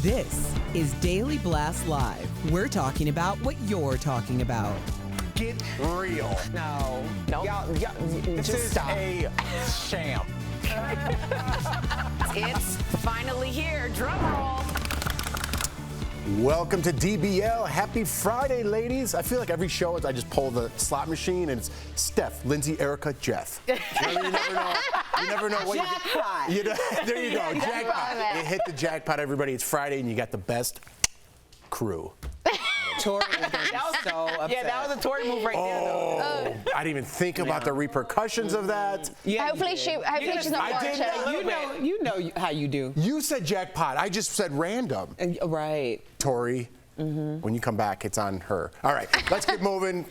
This is Daily Blast Live. We're talking about what you're talking about. Get real. No. Y'all, This just is stop. a sham. It's finally here. Drum roll. Welcome to DBL. Happy Friday, ladies. I feel like every show I just pull the slot machine and it's Steph, Lindsay, Erica, Jeff. You never know. You never know what Jackpot. There you go. Jackpot. You hit the jackpot, everybody. It's Friday and you got the best crew. Tori is going to be so upset. Yeah, that was a Tory move right there, though. I didn't even think about the repercussions of that. Yeah, Hopefully she's not I did watching. You know how you do. You said jackpot. I just said random. Right. Tori, when you come back, it's on her. All right, let's get moving.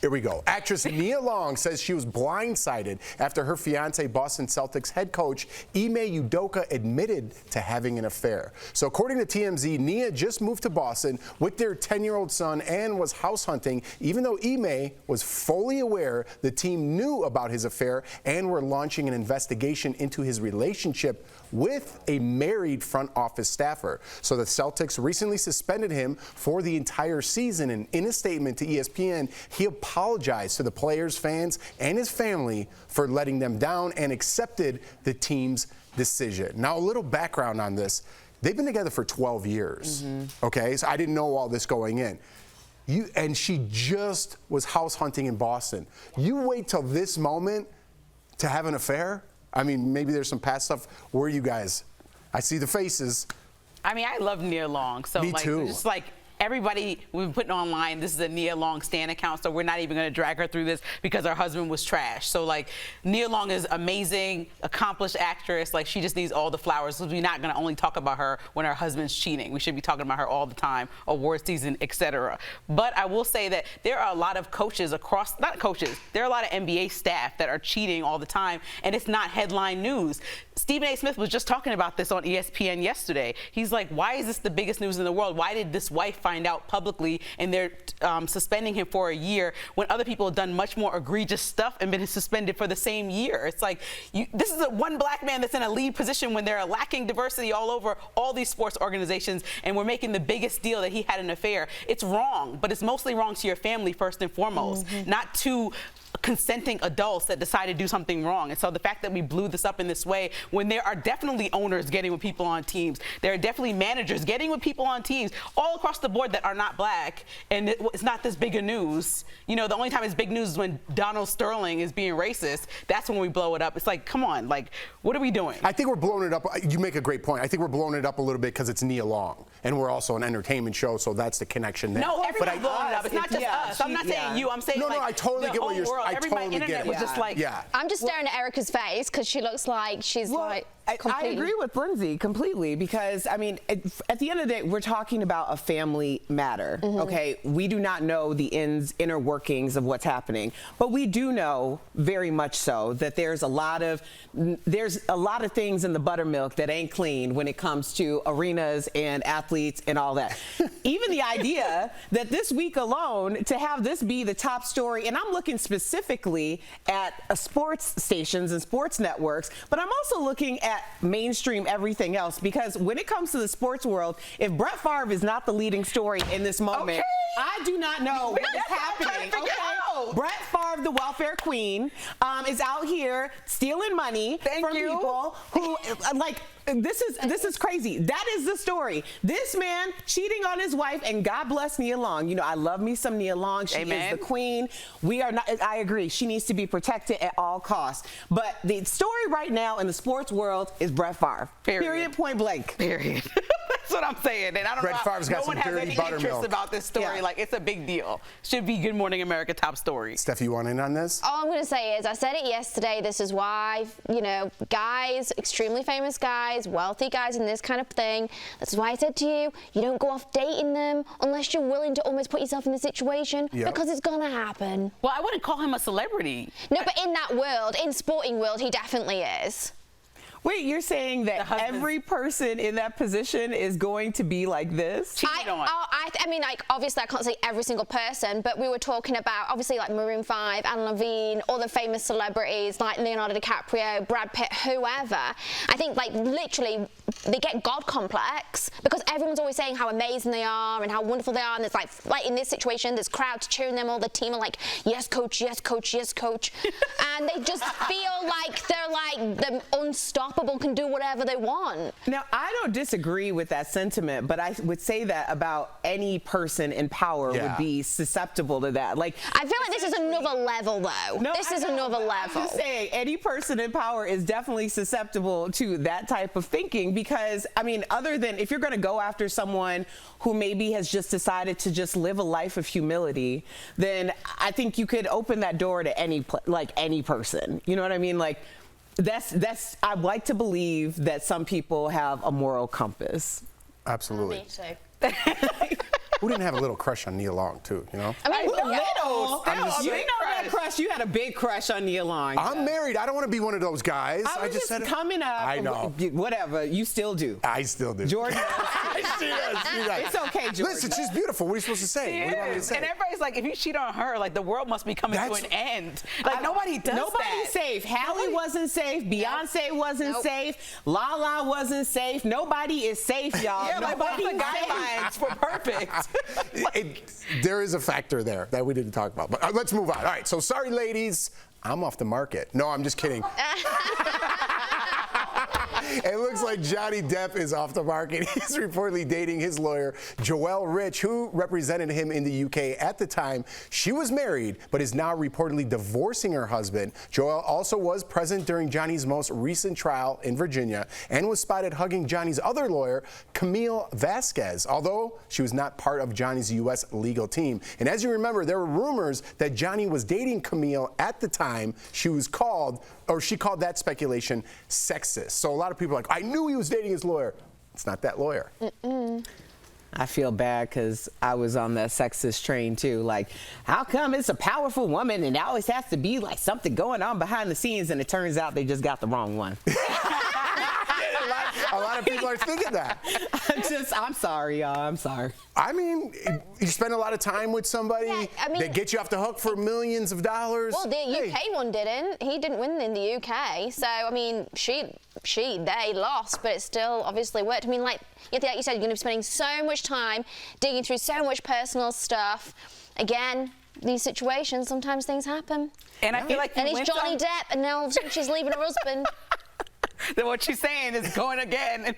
Here we go. Actress Nia Long says she was blindsided after her fiancé, Boston Celtics head coach Ime Udoka, admitted to having an affair. So according to TMZ, Nia just moved to Boston with their 10-year-old son and was house hunting, even though Ime was fully aware the team knew about his affair and were launching an investigation into his relationship with a married front office staffer. So the Celtics recently suspended him for the entire season, and in a statement to ESPN, he apologized to the players, fans, and his family for letting them down and accepted the team's decision. Now, a little background on this. They've been together for 12 years, okay? So I didn't know all this going in. And she just was house hunting in Boston. You wait till this moment to have an affair? I mean, maybe there's some past stuff. Where are you guys? I see the faces. I mean, I love Nia Long. So, Me like, too. just like everybody we've been putting online, this is a Nia Long stan account, so we're not even going to drag her through this because her husband was trash. So, like, Nia Long is amazing, accomplished actress. Like, she just needs all the flowers. So we're not going to only talk about her when her husband's cheating. We should be talking about her all the time, award season, etc. But I will say that there are a lot of coaches across, not coaches, there are a lot of NBA staff that are cheating all the time, and it's not headline news. Stephen A. Smith was just talking about this on ESPN yesterday. He's like, why is this the biggest news in the world? Why did this wife find out publicly and they're suspending him for a year when other people have done much more egregious stuff and been suspended for the same year? It's like, this is one black man that's in a lead position when they're lacking diversity all over all these sports organizations, and we're making the biggest deal that he had an affair. It's wrong, but it's mostly wrong to your family first and foremost, not to consenting adults that decide to do something wrong. And so the fact that we blew this up in this way, when there are definitely owners getting with people on teams, there are definitely managers getting with people on teams all across the board that are not black, and it's not this big a news. You know, the only time it's big news is when Donald Sterling is being racist. That's when we blow it up. It's like, come on, like, what are we doing? I think we're blowing it up. You make a great point. I think we're blowing it up a little bit because it's Nia Long, and we're also an entertainment show, so that's the connection there. No, everybody's blowing it up. It's not just us. I'm not saying you. I'm saying no, like I totally the get what whole you're world. I Everybody totally internet get it. was just like, I'm just staring at Erica's face because she looks like she's like I completely. agree with Lindsay completely because, I mean, at the end of the day, we're talking about a family matter, okay? We do not know the inner workings of what's happening, but we do know very much so that there's a lot of things in the buttermilk that ain't clean when it comes to arenas and athletes and all that. Even the idea that this week alone to have this be the top story, and I'm looking specifically at sports stations and sports networks, but I'm also looking at mainstream everything else, because when it comes to the sports world, if Brett Favre is not the leading story in this moment, I do not know what is happening. Brett Favre, the welfare queen, is out here stealing money from people who like. This is crazy. That is the story. This man cheating on his wife, and God bless Nia Long. You know, I love me some Nia Long. She is the queen. We are not. I agree. She needs to be protected at all costs. But the story right now in the sports world is Brett Favre. Period. Point blank. Period. That's what I'm saying. And I don't Brett know. Favre's got no some one has dirty any buttermilk. interest about this story. Like, it's a big deal. Should be Good Morning America top story. Steph, you want in on this? All I'm going to say is I said it yesterday. This is why, you know, guys, extremely famous guys, wealthy guys in this kind of thing. This is why I said to you, you don't go off dating them unless you're willing to almost put yourself in the situation because it's going to happen. Well, I wouldn't call him a celebrity. No, but in that world, in sporting world, he definitely is. Wait, you're saying that every person in that position is going to be like this? I mean, like, obviously I can't say every single person, but we were talking about, obviously, like Maroon 5, Anne Levine, all the famous celebrities like Leonardo DiCaprio, Brad Pitt, whoever. I think, like, literally, they get God complex because everyone's always saying how amazing they are and how wonderful they are, and it's like in this situation, there's crowds cheering them, all the team are like, yes, coach, yes, coach, yes, coach. And they just feel like they're like the unstoppable, can do whatever they want. Now, I don't disagree with that sentiment, but I would say that about any person in power would be susceptible to that. Like, I feel like this is another level, though. No, this is another level. I'm just saying, any person in power is definitely susceptible to that type of thinking because, I mean, other than if you're going to go after someone who maybe has just decided to just live a life of humility, then I think you could open that door to any person. You know what I mean? Like, that's. I'd like to believe that some people have a moral compass. Absolutely. Me too. Who didn't have a little crush on Nia Long too? You know. I mean, You big know that crush. You had a big crush on Nia Long. I'm married. I don't want to be one of those guys. I was just said it. coming up. I know. Whatever. You still do. I still do. Jordan. She does. It's okay, Jordan. Listen, she's beautiful. What are you supposed to say? What do you want me to say? And everybody's like, if you cheat on her, like the world must be coming to an end. Like nobody does that. Nobody's safe. Hallie wasn't safe. Beyonce wasn't safe. Lala wasn't safe. Nobody is safe, y'all. Yeah, like what's the Nobody's safe. guidelines for perfect? There is a factor there that we didn't talk about. But let's move on. All right, so sorry, ladies. I'm off the market. No, I'm just kidding. It looks like Johnny Depp is off the market. He's reportedly dating his lawyer, Joelle Rich, who represented him in the UK at the time. She was married, but is now reportedly divorcing her husband. Joelle also was present during Johnny's most recent trial in Virginia and was spotted hugging Johnny's other lawyer, Camille Vasquez, although she was not part of Johnny's U.S. legal team. And as you remember, there were rumors that Johnny was dating Camille at the time. She called that speculation sexist. So a lot of people are like, I knew he was dating his lawyer. It's not that lawyer. I feel bad because I was on that sexist train too. Like, how come it's a powerful woman and it always has to be like something going on behind the scenes, and it turns out they just got the wrong one. A lot of people are thinking that. I'm sorry, y'all. I'm sorry. I mean, you spend a lot of time with somebody, they get you off the hook for millions of dollars. Well, the UK one didn't. He didn't win in the UK. So, I mean, they lost, but it still obviously worked. I mean, like you said, you're going to be spending so much time digging through so much personal stuff. Again, these situations, sometimes things happen. And I feel like and it's Johnny Depp, and now she's leaving her husband. Then what she's saying is going again.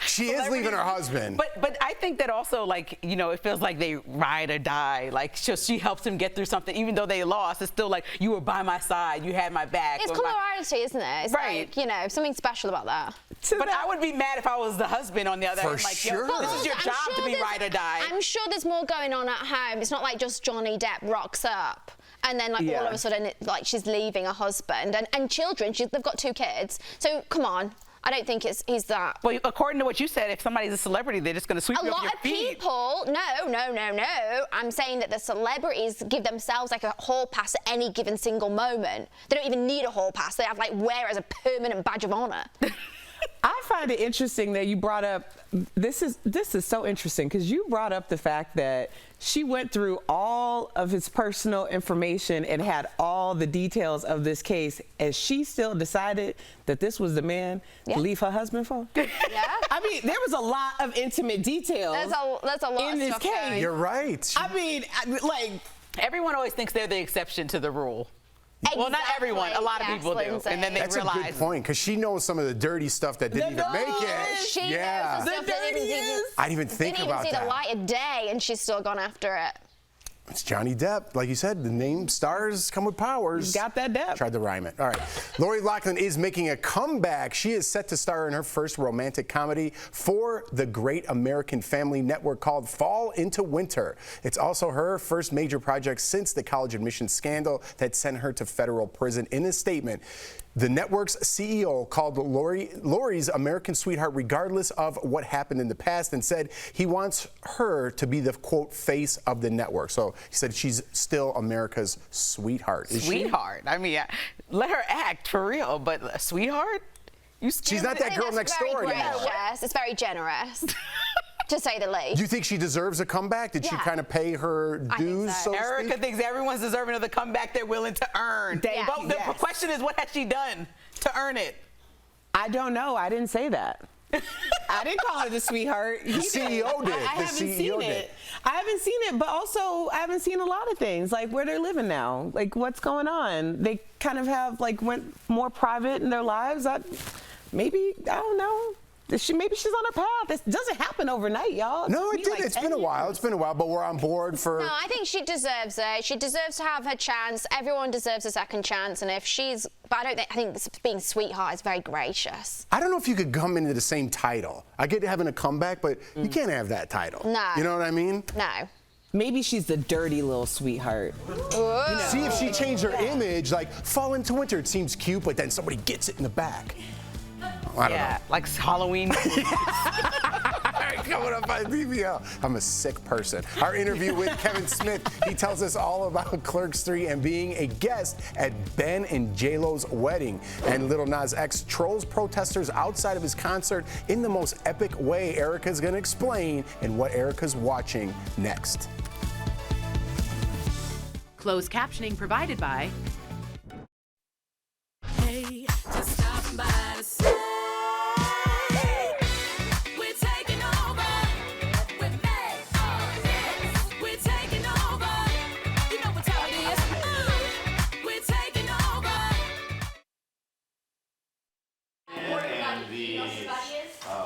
She is leaving her husband. But I think that also, like, you know, it feels like they ride or die. Like, she helps him get through something. Even though they lost, it's still like, you were by my side. You had my back. It's camaraderie, isn't it? It's right. like, you know, something special about that. But I would be mad if I was the husband on the other end. Like, sure. yo, this is your job to be ride or die. I'm sure there's more going on at home. It's not like just Johnny Depp rocks up. And then, like, all of a sudden, she's leaving her husband. And children, they've got 2 kids. So, come on. I don't think he's that. Well, according to what you said, if somebody's a celebrity, they're just going to sweep you off your feet. A lot of people, no. I'm saying that the celebrities give themselves like a hall pass at any given single moment. They don't even need a hall pass. They have wear it as a permanent badge of honor. I find it interesting that you brought up, this is so interesting because you brought up the fact that she went through all of his personal information and had all the details of this case, and she still decided that this was the man to leave her husband for? Yeah. I mean, there was a lot of intimate details There's a lot in of this stuff case. going. You're right. I mean, everyone always thinks they're the exception to the rule. Exactly. Well, not everyone. A lot of Yes, people do. Lindsay. And then they That's realize. a good point, because she knows some of the dirty stuff that didn't even make it. She knows the Yeah. stuff that I didn't even think didn't about even see that. the light of day, and she's still gone after it. It's Johnny Depp. Like you said, the name stars come with powers. You got that Depp. Tried to rhyme it. All right. Lori Loughlin is making a comeback. She is set to star in her first romantic comedy for the Great American Family Network called Fall into Winter. It's also her first major project since the college admissions scandal that sent her to federal prison. In a statement, the network's CEO called Lori's American sweetheart regardless of what happened in the past, and said he wants her to be the, quote, face of the network. So he said she's still America's sweetheart. Is Sweetheart. I mean, let her act for real, but a sweetheart? She's not that girl next door anymore. It's very generous. To say the least. Do you think she deserves a comeback? Did she kind of pay her dues, so to Erica speak? thinks everyone's deserving of the comeback they're willing to earn. But the question is, what has she done to earn it? I don't know. I didn't say that. I didn't call her the sweetheart. The CEO did. I haven't seen it. I haven't seen it, but also I haven't seen a lot of things, like where they're living now, like what's going on. They kind of have went more private in their lives. Maybe, I don't know. Maybe she's on her path. This doesn't happen overnight, y'all. No, it did. It's been a while. It's been a while, but we're on board for. No, I think she deserves it. She deserves to have her chance. Everyone deserves a second chance, and if she's, but I think being sweetheart is very gracious. I don't know if you could come into the same title. I get having a comeback, but you can't have that title. No. You know what I mean? No. Maybe she's the dirty little sweetheart. See if she changed her image, like Fall into Winter, it seems cute, but then somebody gets it in the back. I don't know. Like Halloween. Coming up on DBL. I'm a sick person. Our interview with Kevin Smith, he tells us all about Clerks 3 and being a guest at Ben and J-Lo's wedding. And Lil Nas X trolls protesters outside of his concert in the most epic way. Erica's gonna explain and what Erica's watching next. Closed captioning provided by Hey, just stopping by to say we're taking over. We're mad. We're taking over. You know what time it is. We're taking over.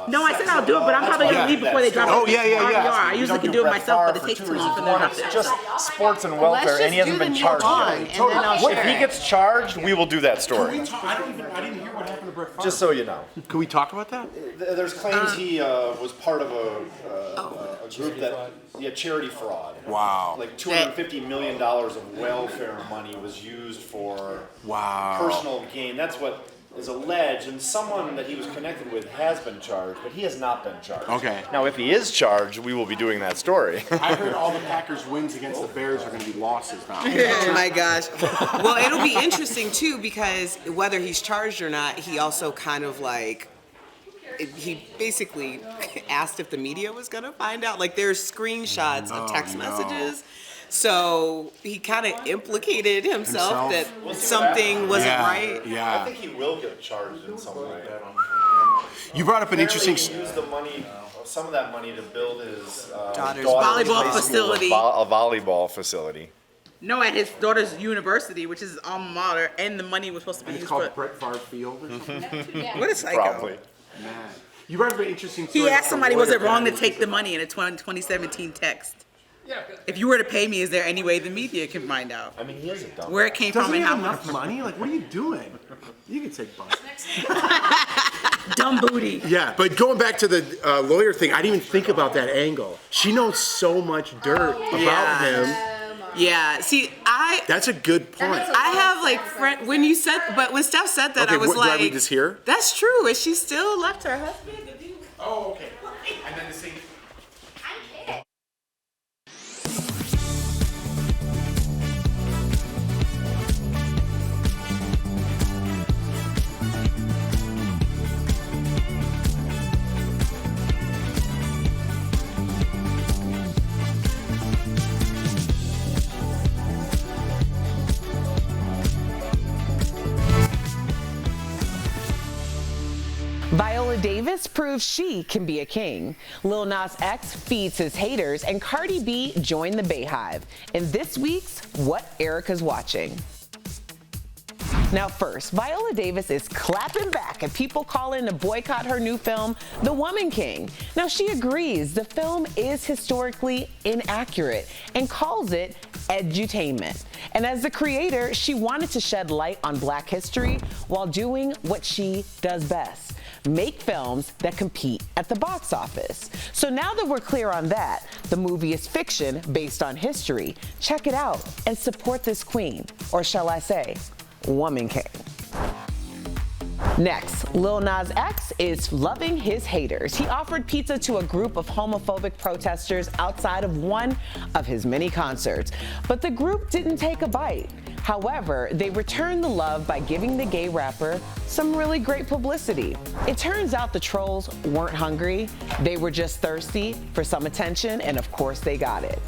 No, I said I'll do it, but I'm probably going to leave before they drop it. Oh, yeah. I usually can do it myself, but it takes too long for them to drop It's it. just sports and welfare, and he hasn't been charged yet. If he gets charged, we will do that story. I didn't hear what happened to Brett Favre. Just so you know. Can we talk about that? There's claims he was part of a group that, charity fraud. Wow. Like $250 million of welfare money was used for personal gain. That's what is alleged, and someone that he was connected with has been charged, but he has not been charged. Okay. Now, if he is charged, we will be doing that story. I heard all the Packers' wins against the Bears are going to be losses now. Oh my gosh. Well, it'll be interesting too, because whether he's charged or not, he also kind of he basically asked if the media was going to find out. Like, there's screenshots of text messages. So he kind of implicated himself that something wasn't right. Yeah. I think he will get charged in some way. You brought up an interesting. He used the money, some of that money, to build his Daughter's volleyball high school, facility. A volleyball facility. No, at his daughter's university, which is his alma mater, and the money was supposed to be used for. Brett Favre Field or something? What a psycho. Probably. Man. You brought up an interesting story. He asked somebody, was it wrong to take the money in a 2017 text? If you were to pay me, is there any way the media can find out? I mean, he is a dumb. Where it came Doesn't from he and how have much? enough money? Like, what are you doing? You can take bus. Dumb booty. Yeah, but going back to the lawyer thing, I didn't even think about that angle. She knows so much dirt about him. Yeah. See, That's a good point. I have when Steph said that, Okay, I was do I read this here? that's true. Is she still left her husband? Oh, okay. And then the same. Viola Davis proves she can be a king. Lil Nas X feeds his haters, and Cardi B joined the Bayhive. In this week's What Erica's Watching. Now first, Viola Davis is clapping back at people calling to boycott her new film, The Woman King. Now she agrees the film is historically inaccurate and calls it edutainment. And as the creator, she wanted to shed light on Black history while doing what she does best: make films that compete at the box office. So now that we're clear on that, the movie is fiction based on history. Check it out and support this queen, or shall I say, Woman King. Next, Lil Nas X is loving his haters. He offered pizza to a group of homophobic protesters outside of one of his many concerts, but the group didn't take a bite. However, they returned the love by giving the gay rapper some really great publicity. It turns out the trolls weren't hungry, they were just thirsty for some attention, and of course they got it.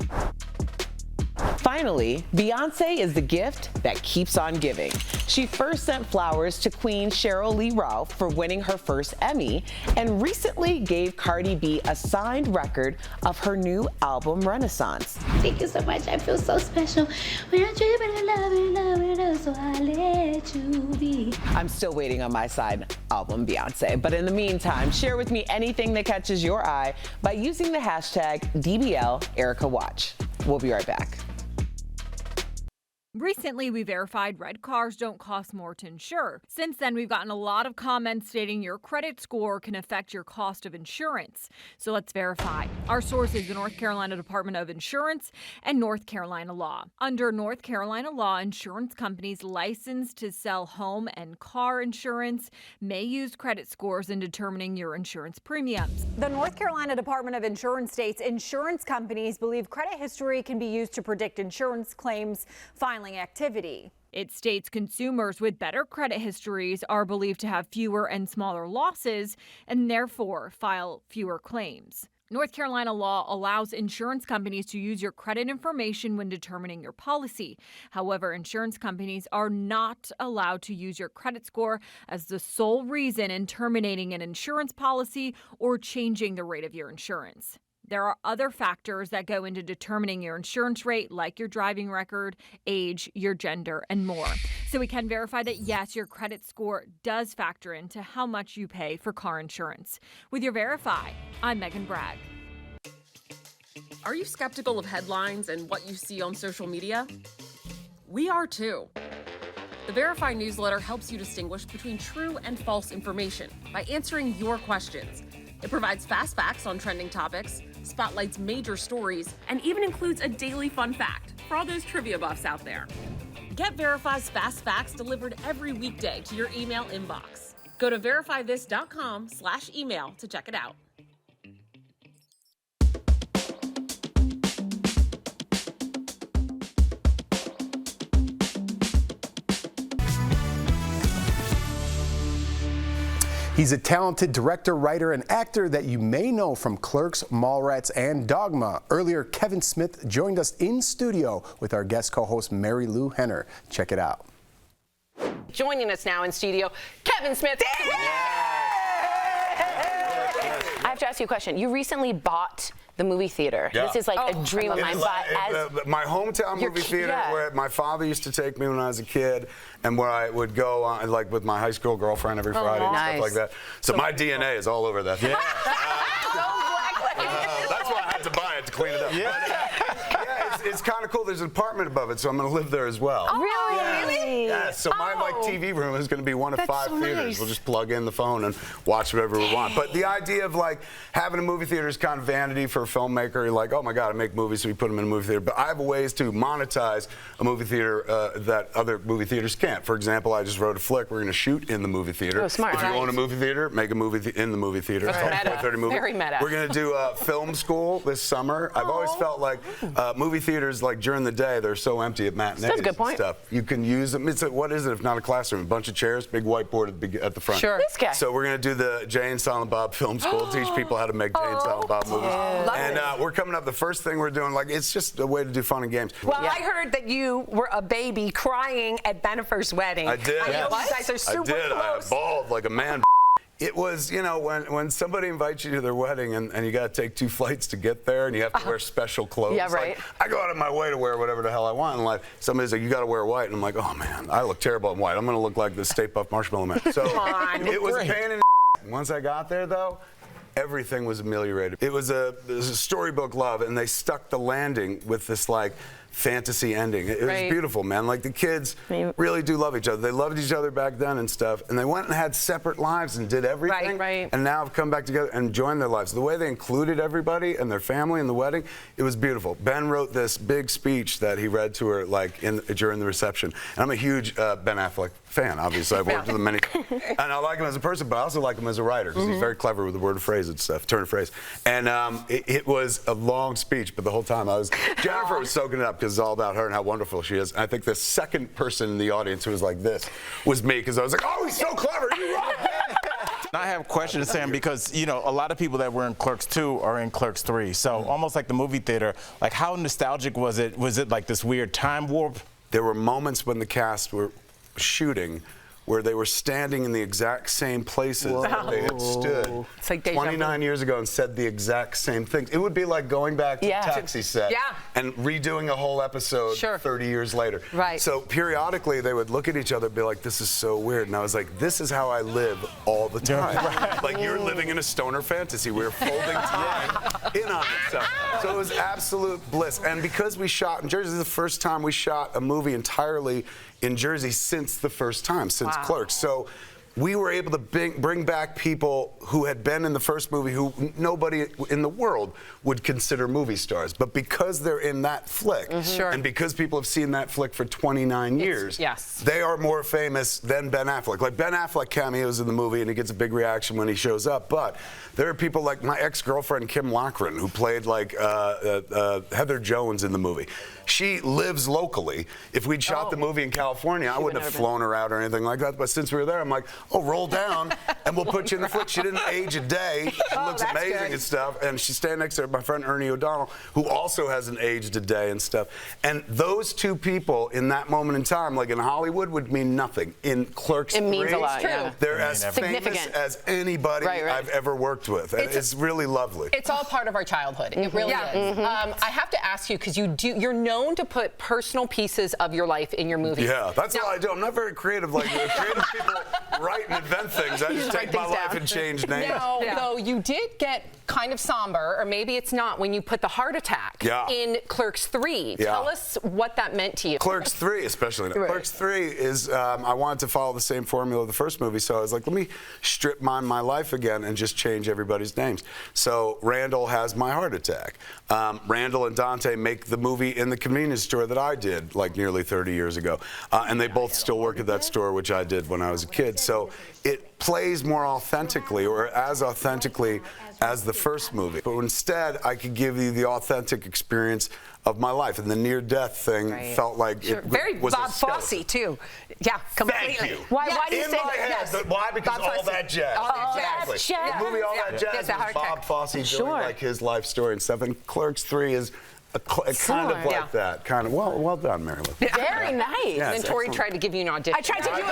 finally, Beyonce is the gift that keeps on giving. She first sent flowers to Queen Cheryl Lee Ralph for winning her first Emmy, and recently gave Cardi B a signed record of her new album, Renaissance. Thank you so much. I feel so special. When I dream and I love, so I let you be. I'm still waiting on my side album, Beyonce. But in the meantime, share with me anything that catches your eye by using the hashtag DBL Erica Watch. We'll be right back. Recently, we verified red cars don't cost more to insure. Since then, we've gotten a lot of comments stating your credit score can affect your cost of insurance. So let's verify. Our source is the North Carolina Department of Insurance and North Carolina law. Under North Carolina law, insurance companies licensed to sell home and car insurance may use credit scores in determining your insurance premiums. The North Carolina Department of Insurance states insurance companies believe credit history can be used to predict insurance claims filing activity. It states consumers with better credit histories are believed to have fewer and smaller losses and therefore file fewer claims. North Carolina law allows insurance companies to use your credit information when determining your policy. However, insurance companies are not allowed to use your credit score as the sole reason in terminating an insurance policy or changing the rate of your insurance. There are other factors that go into determining your insurance rate, like your driving record, age, your gender, and more. So we can verify that, yes, your credit score does factor into how much you pay for car insurance. With your Verify, I'm Megan Bragg. Are you skeptical of headlines and what you see on social media? We are too. The Verify newsletter helps you distinguish between true and false information by answering your questions. It provides fast facts on trending topics, spotlights major stories, and even includes a daily fun fact for all those trivia buffs out there. Get Verify's fast facts delivered every weekday to your email inbox. Go to verifythis.com/email to check it out. He's a talented director, writer, and actor that you may know from Clerks, Mallrats, and Dogma. Earlier, Kevin Smith joined us in studio with our guest co-host, Mary Lou Henner. Check it out. Joining us now in studio, Kevin Smith. I have to ask you a question. You recently bought the movie theater. Yeah. This is like a dream of mine. My hometown movie theater, where my father used to take me when I was a kid, and where I would go on, like with my high school girlfriend every Friday and stuff like that. So my DNA is all over that. Yeah. That's why I had to buy it to clean it up. It's kind of cool. There's an apartment above it, so I'm going to live there as well. Oh, really? Yeah, so my TV room is going to be one of 5 theaters. Nice. We'll just plug in the phone and watch whatever we want. But the idea of like having a movie theater is kind of vanity for a filmmaker. You're like, oh my God, I make movies, so we put them in a movie theater. But I have ways to monetize a movie theater that other movie theaters can't. For example, I just wrote a flick. We're going to shoot in the movie theater. Oh, smart. If you own a movie theater, make a movie in the movie theater. That's meta. 30 movie. Very meta. We're going to do film school this summer. I've always felt like movie theaters, like during the day, they're so empty at matinees. That's a good point. And stuff. You can use them. What is it if not a classroom? A bunch of chairs, big whiteboard at the front. Sure. This guy. So we're going to do the Jay and Silent Bob Film School, teach people how to make Jay and Silent Bob movies. And we're coming up, the first thing we're doing, like, it's just a way to do fun and games. Well, I heard that you were a baby crying at Benifer's wedding. I did. I know you guys are super close. I bawled like a man. It was, you know, when somebody invites you to their wedding and you got to take 2 flights to get there and you have to wear special clothes. Yeah, right. Like, I go out of my way to wear whatever the hell I want in life. Somebody's like, you got to wear white. And I'm like, oh, man, I look terrible in white. I'm going to look like the Stay Puft Marshmallow Man. So it was a pain in the Once I got there, though, everything was ameliorated. It was a storybook love, and they stuck the landing with this, like, fantasy ending. It was beautiful, man. Like, the kids really do love each other. They loved each other back then and stuff, and they went and had separate lives and did everything. And now have come back together and joined their lives. The way they included everybody and their family in the wedding, it was beautiful. Ben wrote this big speech that he read to her, like, during the reception. And I'm a huge Ben Affleck fan, obviously. I've worked with him many times. And I like him as a person, but I also like him as a writer, because he's very clever with the word of phrase and stuff, turn of phrase. And it was a long speech, but the whole time Jennifer was soaking it up, because it's all about her and how wonderful she is. And I think the second person in the audience who was like this was me, because I was like, oh, he's so clever. You rock, man. I have questions, Sam, because, you know, a lot of people that were in Clerks 2 are in Clerks 3. So almost like the movie theater, like how nostalgic was it? Was it like this weird time warp? There were moments when the cast were shooting where they were standing in the exact same places that they had stood It's like deja vu. 29 years ago and said the exact same things. It would be like going back to Taxi set and redoing a whole episode 30 years later. Right. So periodically they would look at each other and be like, this is so weird. And I was like, this is how I live all the time. Like you're living in a stoner fantasy. We're folding time in on it. So it was absolute bliss. And because we shot in Jersey, this is the first time we shot a movie entirely in Jersey since the first time, since Clerks. So we were able to bring back people who had been in the first movie who nobody in the world would consider movie stars. But because they're in that flick, and because people have seen that flick for 29 years, they are more famous than Ben Affleck. Like Ben Affleck cameos in the movie and he gets a big reaction when he shows up, but there are people like my ex-girlfriend Kim Loughlin, who played like Heather Jones in the movie. She lives locally. If we'd shot the movie in California, I wouldn't have flown her out or anything like that. But since we were there, I'm like, oh, roll down and we'll put you in the flick. She didn't age a day. She looks amazing and stuff. And she's standing next to my friend Ernie O'Donnell, who also hasn't aged a day and stuff. And those two people in that moment in time, like in Hollywood, would mean nothing. In Clerks 3, means a lot, yeah. they're as famous as anybody I've ever worked with. And it's really lovely. It's all part of our childhood. It really is. I have to ask you, because you're known to put personal pieces of your life in your movies. Yeah, that's what I do. I'm not very creative like creative people write and invent things. I just take my life and change names. Now, though, you did get kind of somber, or maybe it's not, when you put the heart attack in Clerks 3. Tell us what that meant to you. Clerks 3 especially. Clerks 3 is, I wanted to follow the same formula of the first movie, so I was like, let me strip mine my life again and just change everybody's names. So Randall has my heart attack. Randall and Dante make the movie in the convenience store that I did like nearly 30 years ago. And they both still work at that store, which I did when I was a kid. So it plays more authentically, or as authentically as the first movie. But instead, I could give you the authentic experience of my life. And the near-death thing felt like it very was Bob Fosse, too. Yeah, completely. Thank you. Why do you in say my that? head, why? Because Bob all Fosse. that jazz. All exactly. that jazz. The movie All That Jazz was Bob Fosse doing like his life story and stuff. And Clerks 3 is kind of like that. Kind of. Well done, Marilyn. Very nice. Yes, and Tori excellent. tried to give you an audition. I tried to do it,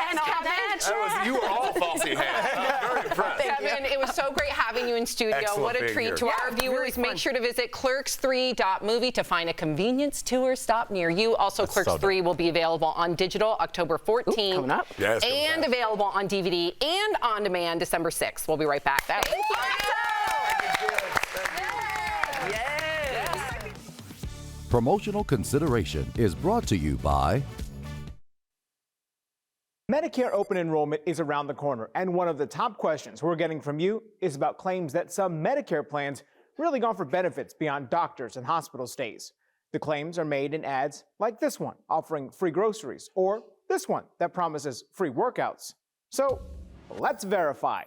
And Kevin, you were all Fosse hands. Very impressed. Kevin, it was so great having you in studio. Excellent what a being treat here. to our viewers. Make sure to visit clerks3.movie to find a convenience tour stop near you. Also, Clerks 3 will be available on digital October 14th. Coming up. Yes, and available on DVD and on demand December 6th. We'll be right back. Thank you. Promotional consideration is brought to you by Medicare open enrollment is around the corner, and one of the top questions we're getting from you is about claims that some Medicare plans really offer benefits beyond doctors and hospital stays. The claims are made in ads like this one, offering free groceries, or this one that promises free workouts. So let's verify.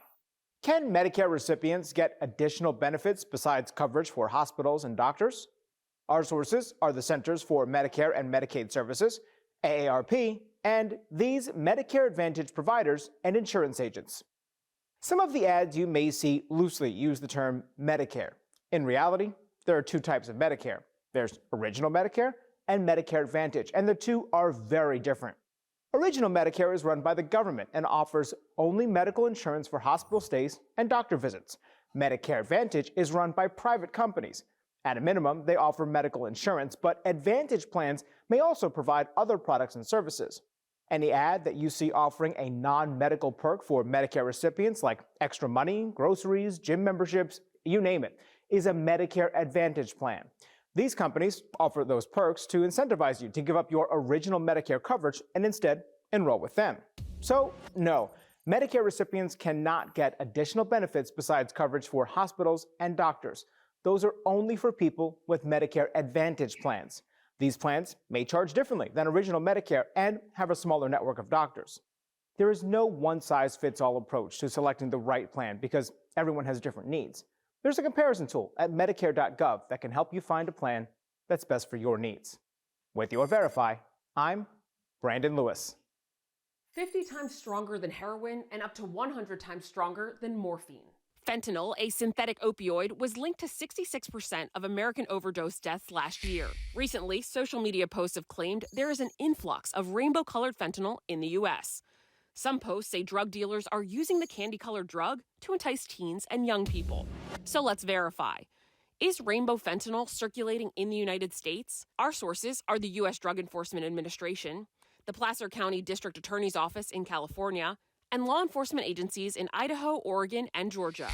Can Medicare recipients get additional benefits besides coverage for hospitals and doctors? Our sources are the Centers for Medicare and Medicaid Services, AARP, and these Medicare Advantage providers and insurance agents. Some of the ads you may see loosely use the term Medicare. In reality, there are two types of Medicare. There's Original Medicare and Medicare Advantage, and the two are very different. Original Medicare is run by the government and offers only medical insurance for hospital stays and doctor visits. Medicare Advantage is run by private companies. At a minimum, they offer medical insurance, but Advantage plans may also provide other products and services. Any ad that you see offering a non-medical perk for Medicare recipients like extra money, groceries, gym memberships, you name it, is a Medicare Advantage plan. These companies offer those perks to incentivize you to give up your original Medicare coverage and instead enroll with them. So, no, Medicare recipients cannot get additional benefits besides coverage for hospitals and doctors. Those are only for people with Medicare Advantage plans. These plans may charge differently than Original Medicare and have a smaller network of doctors. There is no one-size-fits-all approach to selecting the right plan because everyone has different needs. There's a comparison tool at Medicare.gov that can help you find a plan that's best for your needs. With your Verify, I'm Brandon Lewis. 50 times stronger than heroin and up to 100 times stronger than morphine. Fentanyl, a synthetic opioid, was linked to 66% of American overdose deaths last year. Recently, social media posts have claimed there is an influx of rainbow-colored fentanyl in the U.S. Some posts say drug dealers are using the candy-colored drug to entice teens and young people. So let's verify. Is rainbow fentanyl circulating in the United States? Our sources are the U.S. Drug Enforcement Administration, the Placer County District Attorney's Office in California, and law enforcement agencies in Idaho, Oregon, and Georgia.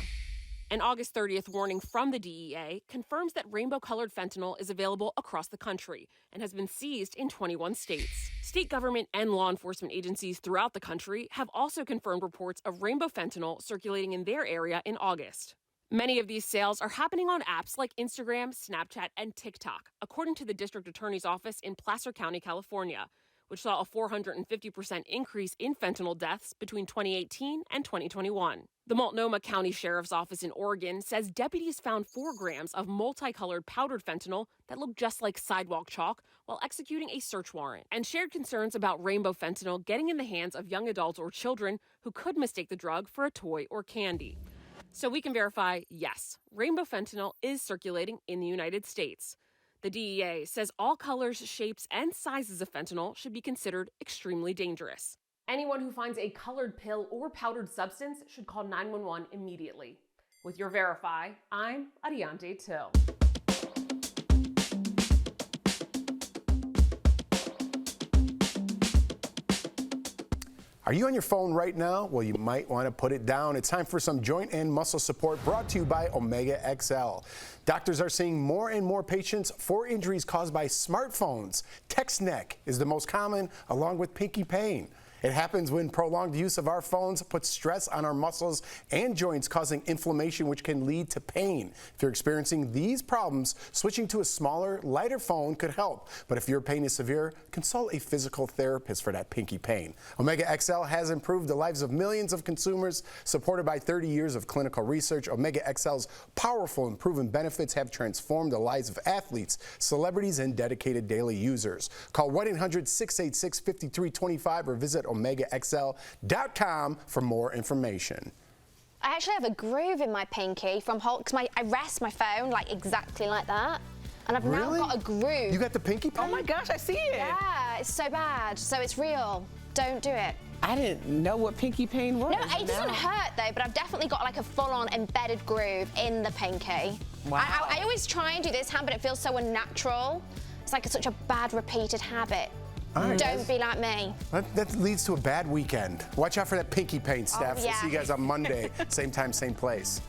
An August 30th warning from the DEA confirms that rainbow-colored fentanyl is available across the country and has been seized in 21 states. State government and law enforcement agencies throughout the country have also confirmed reports of rainbow fentanyl circulating in their area in August. Many of these sales are happening on apps like Instagram, Snapchat, and TikTok, according to the District Attorney's Office in Placer County, California, which saw a 450% increase in fentanyl deaths between 2018 and 2021. The Multnomah County Sheriff's Office in Oregon says deputies found 4 grams of multicolored powdered fentanyl that looked just like sidewalk chalk while executing a search warrant, and shared concerns about rainbow fentanyl getting in the hands of young adults or children who could mistake the drug for a toy or candy. So we can verify, yes, rainbow fentanyl is circulating in the United States. The DEA says all colors, shapes, and sizes of fentanyl should be considered extremely dangerous. Anyone who finds a colored pill or powdered substance should call 911 immediately. With your Verify, I'm Ariante Till. Are you on your phone right now? Well, you might want to put it down. It's time for some joint and muscle support brought to you by Omega XL. Doctors are seeing more and more patients for injuries caused by smartphones. Text neck is the most common, along with pinky pain. It happens when prolonged use of our phones puts stress on our muscles and joints, causing inflammation, which can lead to pain. If you're experiencing these problems, switching to a smaller, lighter phone could help. But if your pain is severe, consult a physical therapist for that pinky pain. Omega XL has improved the lives of millions of consumers. Supported by 30 years of clinical research, Omega XL's powerful and proven benefits have transformed the lives of athletes, celebrities, and dedicated daily users. Call 1-800-686-5325 or visit OmegaXL.com for more information. I actually have a groove in my pinky from because I rest my phone like exactly like that. And I've now got a groove. You got the pinky pain? Oh my gosh, I see it. Yeah, it's so bad. So it's real. Don't do it. I didn't know what pinky pain was. No, it doesn't hurt though, but I've definitely got like a full-on embedded groove in the pinky. Wow. I always try and do this hand, but it feels so unnatural. It's like such a bad repeated habit. Right, Don't be like me. That leads to a bad weekend. Watch out for that pinky pain, Steph. yeah. We'll see you guys on Monday. Same time, same place.